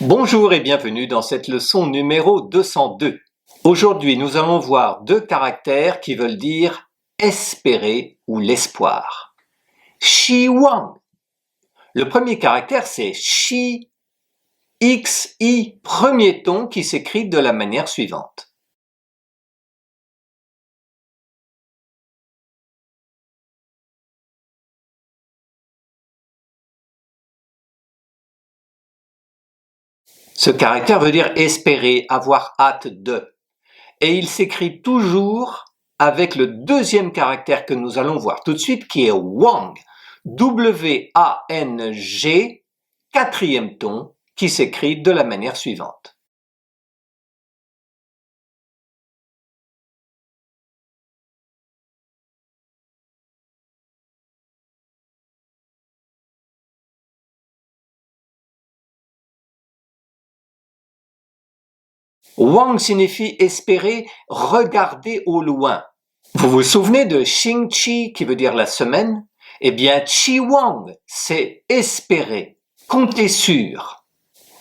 Bonjour et bienvenue dans cette leçon numéro 202. Aujourd'hui, nous allons voir deux caractères qui veulent dire espérer ou l'espoir. Shi Wang. Le premier caractère, c'est Shi, X-I, premier ton qui s'écrit de la manière suivante. Ce caractère veut dire espérer, avoir hâte de. Et il s'écrit toujours avec le deuxième caractère que nous allons voir tout de suite, qui est Wang. W-A-N-G, quatrième ton, qui s'écrit de la manière suivante. Wang signifie espérer, regarder au loin. Vous vous souvenez de Xing Qi qui veut dire la semaine? Eh bien, Qi Wang, c'est espérer, compter sur.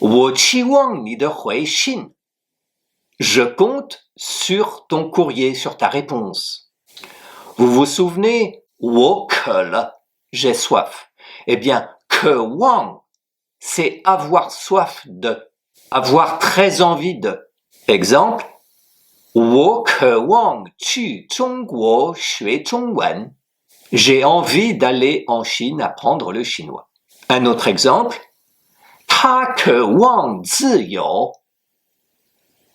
Wo Qi Wang ni de hui xin. Je compte sur ton courrier, sur ta réponse. Vous vous souvenez? Wo ke le, j'ai soif. Eh bien, ke wang, c'est avoir soif de, avoir très envie de. Exemple, 我渴望去中国学中文. J'ai envie d'aller en Chine apprendre le chinois. Un autre exemple, 他渴望自由.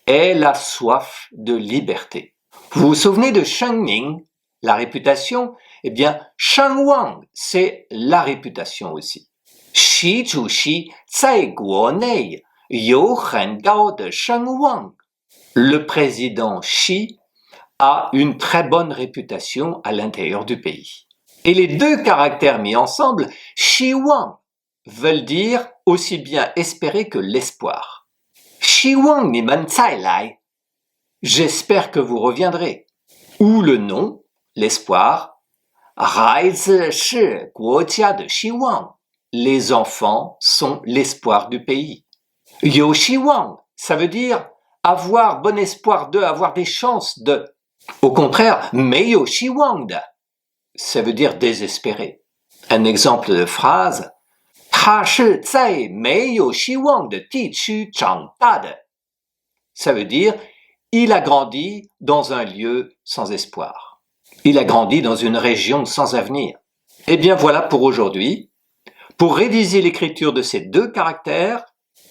Elle a soif de liberté. Vous vous souvenez de Sheng Ning, la réputation? Eh bien, Sheng Wang, c'est la réputation aussi. Xi Zhuxi 在国内有很高的声望. Le président Xi a une très bonne réputation à l'intérieur du pays. Et les deux caractères mis ensemble, Shi Wang, veulent dire aussi bien espérer que l'espoir. Shi Wang ni men zai lai. J'espère que vous reviendrez. Ou le nom, l'espoir, Haizi shi guojia de Shi Wang. Les enfants sont l'espoir du pays. You Shi Wang, ça veut dire avoir bon espoir de, avoir des chances de. Au contraire, meiyo Shi Wang de, ça veut dire désespérer. Un exemple de phrase, 他是在没有希望的地区长大的. Ça veut dire, il a grandi dans un lieu sans espoir. Il a grandi dans une région sans avenir. Eh bien voilà pour aujourd'hui. Pour réviser l'écriture de ces deux caractères,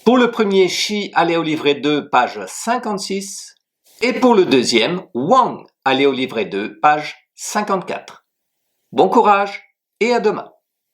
pour le premier Shi, allez au livret 2, page 56. Et pour le deuxième, Wang, allez au livret 2, page 54. Bon courage et à demain.